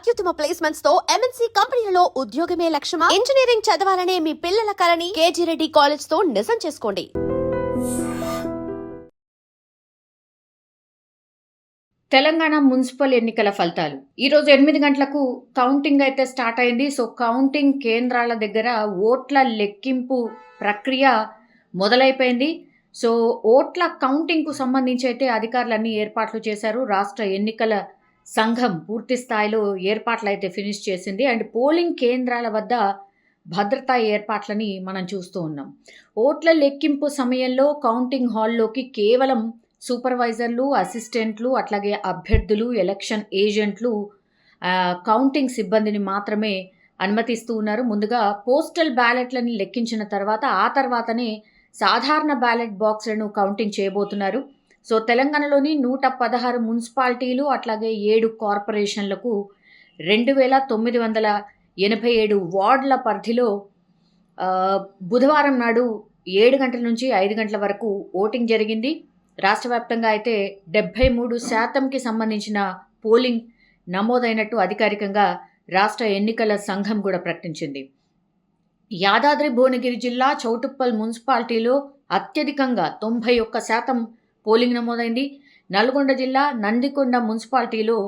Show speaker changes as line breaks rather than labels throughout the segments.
అత్యుత్తమ ప్లేస్మెంట్స్ తో ఎంఎన్సీ కంపెనీలలో ఉద్యోగమే లక్ష్యమా? ఇంజనీరింగ్ చదవాలనే మీ పిల్లల కలని కేజీ రెడ్డి కాలేజ్ తో నిజం చేసుకోండి.
తెలంగాణ మున్సిపల్ ఎన్నికల ఫలితాలు ఈరోజు 8 గంటలకు కౌంటింగ్ అయితే స్టార్ట్ అయింది. సో కౌంటింగ్ కేంద్రాల దగ్గర ఓట్ల లెక్కింపు ప్రక్రియ మొదలైపోయింది. సో ఓట్ల కౌంటింగ్కు సంబంధించి అయితే అధికారులన్నీ ఏర్పాట్లు చేశారు. రాష్ట్ర ఎన్నికల సంఘం పూర్తి స్థాయిలో ఏర్పాట్లు అయితే ఫినిష్ చేసింది. అండ్ పోలింగ్ కేంద్రాల వద్ద భద్రతా ఏర్పాట్లని మనం చూస్తూ ఉన్నాం. ఓట్ల లెక్కింపు సమయంలో కౌంటింగ్ హాల్లోకి కేవలం సూపర్వైజర్లు, అసిస్టెంట్లు, అట్లాగే అభ్యర్థులు, ఎలక్షన్ ఏజెంట్లు, కౌంటింగ్ సిబ్బందిని మాత్రమే అనుమతిస్తూ ఉన్నారు. ముందుగా పోస్టల్ బ్యాలెట్లని లెక్కించిన తర్వాత ఆ తర్వాతనే సాధారణ బ్యాలెట్ బాక్స్లను కౌంటింగ్ చేయబోతున్నారు. సో తెలంగాణలోని 116 మున్సిపాలిటీలు అట్లాగే 7 కార్పొరేషన్లకు 2987 వార్డుల పరిధిలో బుధవారం నాడు 7 గంటల నుంచి 5 గంటల వరకు ఓటింగ్ జరిగింది. రాష్ట్ర వ్యాప్తంగా అయితే 73% సంబంధించిన పోలింగ్ నమోదైనట్టు అధికారికంగా రాష్ట్ర ఎన్నికల సంఘం కూడా ప్రకటించింది. యాదాద్రి భువనగిరి జిల్లా చౌటుప్పల్ మున్సిపాలిటీలో అత్యధికంగా 91% పోలింగ్ నమోదైంది. నల్గొండ జిల్లా నందికొండ మున్సిపాలిటీలో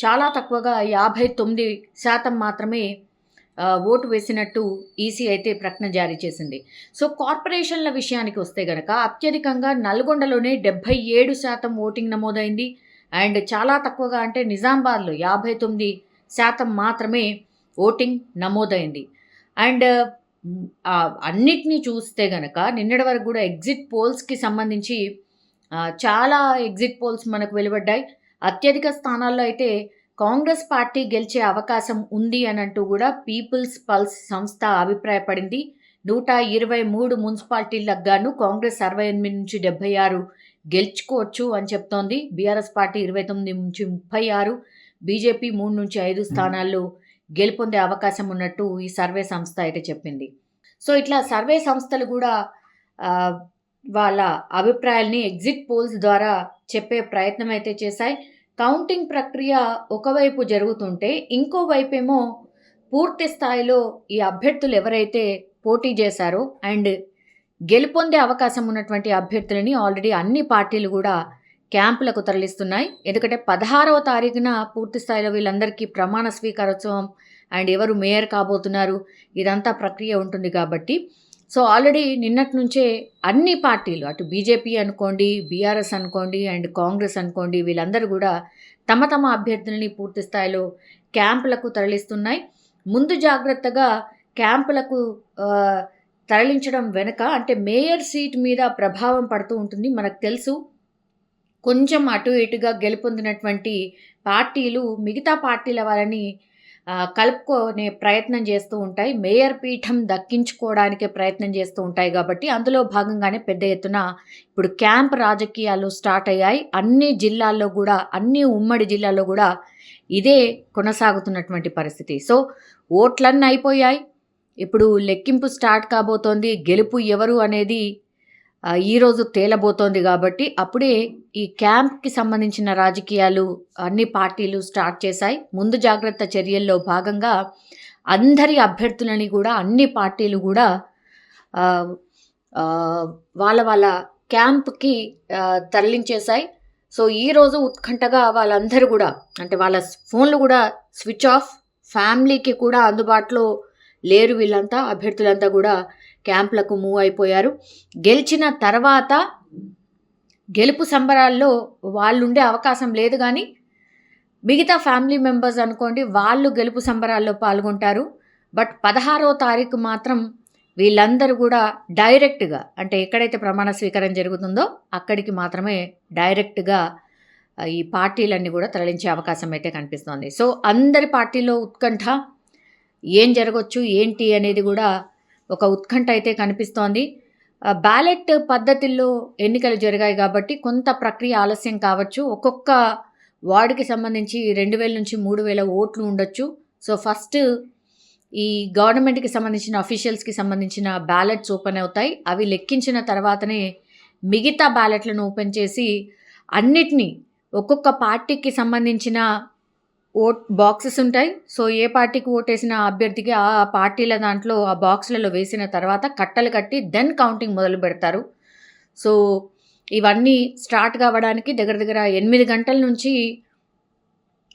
చాలా తక్కువగా 59% మాత్రమే ఓటు వేసినట్టు ఈసీ అయితే ప్రకటన జారీ చేసింది. సో కార్పొరేషన్ల విషయానికి వస్తే గనక అత్యధికంగా నల్గొండలోనే 77% ఓటింగ్ నమోదైంది. అండ్ చాలా తక్కువగా అంటే నిజామాబాద్లో 59% మాత్రమే ఓటింగ్ నమోదైంది. అండ్ అన్నిటినీ చూస్తే గనక నిన్నటి వరకు కూడా ఎగ్జిట్ పోల్స్కి సంబంధించి చాలా ఎగ్జిట్ పోల్స్ మనకు వెలువడ్డాయి. అత్యధిక స్థానాల్లో అయితే కాంగ్రెస్ పార్టీ గెలిచే అవకాశం ఉంది అని అంటూ కూడా పీపుల్స్ పల్స్ సంస్థ అభిప్రాయపడింది. 123 మున్సిపాలిటీలకు గాను కాంగ్రెస్ 68 నుంచి 76 గెలుచుకోవచ్చు అని చెప్తోంది. బీఆర్ఎస్ పార్టీ 29 నుంచి 36, బీజేపీ 3 నుంచి 5 స్థానాల్లో గెలుపొందే అవకాశం ఉన్నట్టు ఈ సర్వే సంస్థ అయితే చెప్పింది. సో ఇట్లా సర్వే సంస్థలు కూడా వాళ్ళ అభిప్రాయాల్ని ఎగ్జిట్ పోల్స్ ద్వారా చెప్పే ప్రయత్నం అయితే చేశాయి. కౌంటింగ్ ప్రక్రియ ఒకవైపు జరుగుతుంటే ఇంకోవైపు ఏమో పూర్తి స్థాయిలో ఈ అభ్యర్థులు ఎవరైతే పోటీ చేశారో అండ్ గెలుపొందే అవకాశం ఉన్నటువంటి అభ్యర్థులని ఆల్రెడీ అన్ని పార్టీలు కూడా క్యాంపులకు తరలిస్తున్నాయి. ఎందుకంటే 16వ తారీఖున పూర్తి స్థాయిలో వీళ్ళందరికీ ప్రమాణ స్వీకారోత్సవం అండ్ ఎవరు మేయర్ కాబోతున్నారు ఇదంతా ప్రక్రియ ఉంటుంది కాబట్టి సో ఆల్రెడీ నిన్నటి నుంచే అన్ని పార్టీలు అటు బీజేపీ అనుకోండి, బీఆర్ఎస్ అనుకోండి అండ్ కాంగ్రెస్ అనుకోండి వీళ్ళందరూ కూడా తమ తమ అభ్యర్థులని పూర్తి స్థాయిలో క్యాంపులకు తరలిస్తున్నాయి. ముందు జాగ్రత్తగా క్యాంపులకు తరలించడం వెనుక అంటే మేయర్ సీట్ మీద ప్రభావం పడుతూ ఉంటుంది. మనకు తెలుసు కొంచెం అటు ఇటుగా గెలుపొందినటువంటి పార్టీలు మిగతా పార్టీల వాళ్ళని కలుపుకునే ప్రయత్నం చేస్తూ ఉంటాయి. మేయర్ పీఠం దక్కించుకోవడానికే ప్రయత్నం చేస్తూ ఉంటాయి కాబట్టి అందులో భాగంగానే పెద్ద ఎత్తున ఇప్పుడు క్యాంప్ రాజకీయాలు స్టార్ట్ అయ్యాయి. అన్ని జిల్లాల్లో కూడా అన్ని ఉమ్మడి జిల్లాల్లో కూడా ఇదే కొనసాగుతున్నటువంటి పరిస్థితి. సో ఓట్లన్నీ అయిపోయాయి. ఇప్పుడు లెక్కింపు స్టార్ట్ కాబోతోంది. గెలుపు ఎవరు అనేది ఈరోజు తేలబోతోంది కాబట్టి అప్పుడే ఈ క్యాంప్కి సంబంధించిన రాజకీయాలు అన్ని పార్టీలు స్టార్ట్ చేశాయి. ముందు జాగ్రత్త చర్యల్లో భాగంగా అందరి అభ్యర్థులని కూడా అన్ని పార్టీలు కూడా వాళ్ళ క్యాంప్కి తరలించేశాయి. సో ఈరోజు ఉత్కంఠగా వాళ్ళందరూ కూడా అంటే వాళ్ళ ఫోన్లు కూడా స్విచ్ ఆఫ్, ఫ్యామిలీకి కూడా అందుబాటులో లేరు. వీళ్ళంతా అభ్యర్థులంతా కూడా క్యాంపులకు మూవ్ అయిపోయారు. గెలిచిన తర్వాత గెలుపు సంబరాల్లో వాళ్ళు ఉండే అవకాశం లేదు, కానీ మిగతా ఫ్యామిలీ మెంబర్స్ అనుకోండి వాళ్ళు గెలుపు సంబరాల్లో పాల్గొంటారు. బట్ 16వ తారీఖు మాత్రం వీళ్ళందరూ కూడా డైరెక్ట్గా అంటే ఎక్కడైతే ప్రమాణ స్వీకారం జరుగుతుందో అక్కడికి మాత్రమే డైరెక్ట్గా ఈ పార్టీలన్నీ కూడా తరలించే అవకాశం అయితే కనిపిస్తోంది. సో అందరి పార్టీలో ఉత్కంఠ, ఏం జరగవచ్చు ఏంటి అనేది కూడా ఒక ఉత్కంఠ అయితే కనిపిస్తోంది. బ్యాలెట్ పద్ధతుల్లో ఎన్నికలు జరిగాయి కాబట్టి కొంత ప్రక్రియ ఆలస్యం కావచ్చు. ఒక్కొక్క వార్డుకి సంబంధించి 2000 నుంచి 3000 ఓట్లు ఉండొచ్చు. సో ఫస్ట్ ఈ గవర్నమెంట్కి సంబంధించిన అఫీషియల్స్కి సంబంధించిన బ్యాలెట్స్ ఓపెన్ అవుతాయి. అవి లెక్కించిన తర్వాతనే మిగతా బ్యాలెట్లను ఓపెన్ చేసి అన్నిటినీ ఒక్కొక్క పార్టీకి సంబంధించిన ఓట్ బాక్సెస్ ఉంటాయి. సో, ఏ పార్టీకి ఓటేసిన అభ్యర్థికి ఆ పార్టీల దాంట్లో ఆ బాక్స్‌లలో వేసిన తర్వాత కట్టలు కట్టి దెన్ కౌంటింగ్ మొదలుపెడతారు. సో, ఇవన్నీ స్టార్ట్ కావడానికి దగ్గర దగ్గర 8 గంటల నుంచి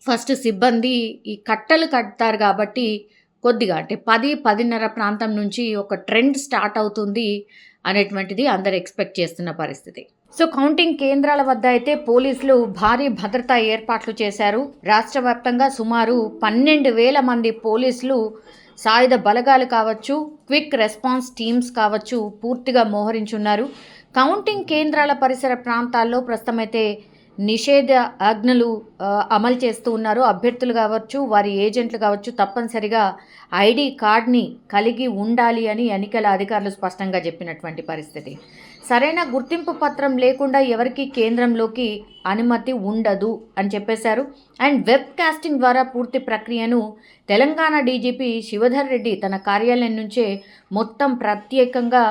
ఫస్ట్ సిబ్బంది ఈ కట్టలు కడతారు కాబట్టి కొద్దిగా అంటే 10, 10:30 ప్రాంతం నుంచి ఒక ట్రెండ్ స్టార్ట్ అవుతుంది అనేటువంటిది అందరూ ఎక్స్‌పెక్ట్ చేస్తున్న పరిస్థితి. సో, కౌంటింగ్ కేంద్రాల వద్ద అయితే పోలీసులు భారీ భద్రతా ఏర్పాట్లు చేశారు. రాష్ట్ర వ్యాప్తంగా సుమారు 12,000 మంది పోలీసులు, సాయుధ బలగాలు కావచ్చు, క్విక్ రెస్పాన్స్ టీమ్స్ కావచ్చు పూర్తిగా మోహరించున్నారు. కౌంటింగ్ కేంద్రాల పరిసర ప్రాంతాల్లో ప్రస్తుతమైతే నిషేధ ఆజ్ఞలు అమలు చేస్తూ ఉన్నారు. అభ్యర్థులు కావచ్చు, వారి ఏజెంట్లు కావచ్చు తప్పనిసరిగా ఐడి కార్డ్ని కలిగి ఉండాలి అని ఎన్నికల అధికారులు స్పష్టంగా చెప్పినటువంటి పరిస్థితి. సరైన గుర్తింపు పత్రం లేకుండా ఎవరికి కేంద్రంలోకి అనుమతి ఉండదు అని చెప్పేశారు. అండ్ వెబ్ కాస్టింగ్ ద్వారా పూర్తి ప్రక్రియను తెలంగాణ డీజీపీ శివధర్ రెడ్డి తన కార్యాలయం నుంచే మొత్తం ప్రత్యేకంగా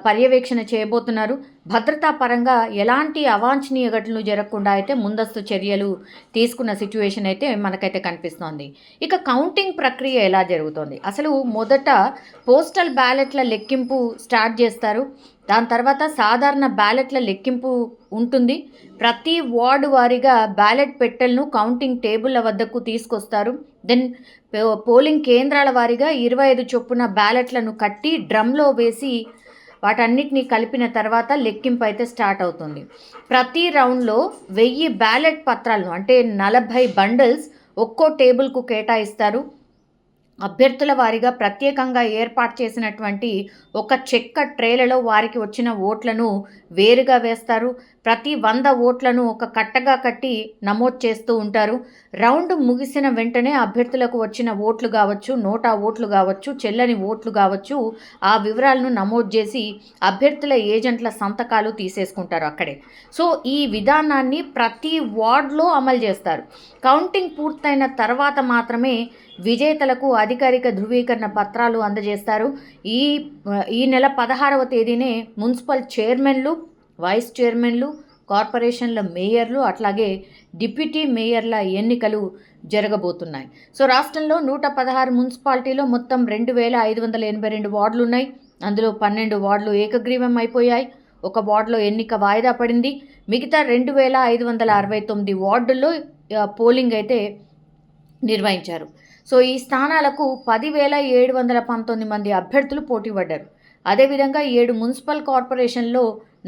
పర్యవేక్షణ చేయబోతున్నారు. భద్రతా పరంగా ఎలాంటి అవాంఛనీయ ఘటనలు జరగకుండా అయితే ముందస్తు చర్యలు తీసుకున్న సిచ్యువేషన్ అయితే మనకైతే కనిపిస్తోంది. ఇక కౌంటింగ్ ప్రక్రియ ఎలా జరుగుతోంది? అసలు మొదట పోస్టల్ బ్యాలెట్ల లెక్కింపు స్టార్ట్ చేస్తారు. దాని తర్వాత సాధారణ బ్యాలెట్ల లెక్కింపు ఉంటుంది. ప్రతి వార్డు వారీగా బ్యాలెట్ పెట్టెలను కౌంటింగ్ టేబుల్ల వద్దకు తీసుకొస్తారు. దెన్ పోలింగ్ కేంద్రాల వారీగా 25 చొప్పున బ్యాలెట్లను కట్టి డ్రమ్లో వేసి వాటన్నిటిని కలిపిన తర్వాత లెక్కింపు అయితే స్టార్ట్ అవుతుంది. ప్రతి రౌండ్లో 1000 బ్యాలెట్ పత్రాలను అంటే 40 బండిల్స్ ఒక్కో టేబుల్కు కేటాయిస్తారు. అభ్యర్థుల వారీగా ప్రత్యేకంగా ఏర్పాటు చేసినటువంటి ఒక చెక్క ట్రేలలో వారికి వచ్చిన ఓట్లను వేరుగా వేస్తారు. ప్రతి 100 ఓట్లను ఒక కట్టగా కట్టి నమోదు చేస్తూ ఉంటారు. రౌండ్ ముగిసిన వెంటనే అభ్యర్థులకు వచ్చిన ఓట్లు కావచ్చు, నోటా ఓట్లు కావచ్చు, చెల్లని ఓట్లు కావచ్చు, ఆ వివరాలను నమోదు చేసి అభ్యర్థుల ఏజెంట్ల సంతకాలు తీసేసుకుంటారు అక్కడే. సో, ఈ విధానాన్ని ప్రతి వార్డులో అమలు చేస్తారు. కౌంటింగ్ పూర్తయిన తర్వాత మాత్రమే విజేతలకు అధికారిక ధృవీకరణ పత్రాలు అందజేస్తారు. ఈ నెల 16వ తేదీనే మున్సిపల్ చైర్మన్లు, వైస్ చైర్మన్లు, కార్పొరేషన్ల మేయర్లు అట్లాగే డిప్యూటీ మేయర్ల ఎన్నికలు జరగబోతున్నాయి. సో, రాష్ట్రంలో 116 మున్సిపాలిటీలో మొత్తం 2,582 వార్డులు ఉన్నాయి. అందులో 12 వార్డులు ఏకగ్రీవం అయిపోయాయి. ఒక వార్డులో ఎన్నిక వాయిదా పడింది. మిగతా 2,569 వార్డుల్లో పోలింగ్ అయితే నిర్వహించారు. సో, ఈ స్థానాలకు 10,719 మంది అభ్యర్థులు పోటీ పడ్డారు. అదేవిధంగా 7 మున్సిపల్ కార్పొరేషన్లో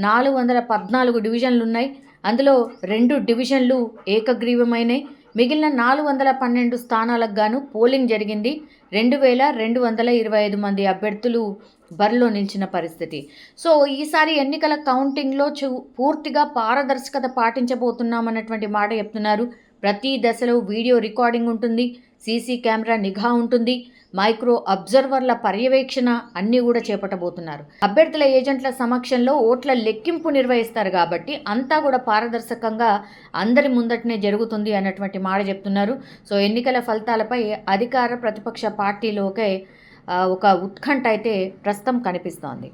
414 డివిజన్లు ఉన్నాయి. అందులో 2 డివిజన్లు ఏకగ్రీవమైనాయి. మిగిలిన 412 స్థానాలకు గాను పోలింగ్ జరిగింది. 2,225 మంది అభ్యర్థులు బరిలో నిలిచిన పరిస్థితి. సో, ఈసారి ఎన్నికల కౌంటింగ్లో పూర్తిగా పారదర్శకత పాటించబోతున్నామన్నటువంటి మాట చెప్తున్నారు. ప్రతి దశలో వీడియో రికార్డింగ్ ఉంటుంది, సీసీ కెమెరా నిఘా ఉంటుంది, మైక్రో అబ్జర్వర్ల పర్యవేక్షణ అన్నీ కూడా చేపట్టబోతున్నారు. అభ్యర్థుల ఏజెంట్ల సమక్షంలో ఓట్ల లెక్కింపు నిర్వహిస్తారు కాబట్టి అంతా కూడా పారదర్శకంగా అందరి ముందటనే జరుగుతుంది అన్నటువంటి మాట చెప్తున్నారు. సో, ఎన్నికల ఫలితాలపై అధికార ప్రతిపక్ష పార్టీలోకే ఒక ఉత్కంఠ అయితే ప్రస్తుతం కనిపిస్తోంది.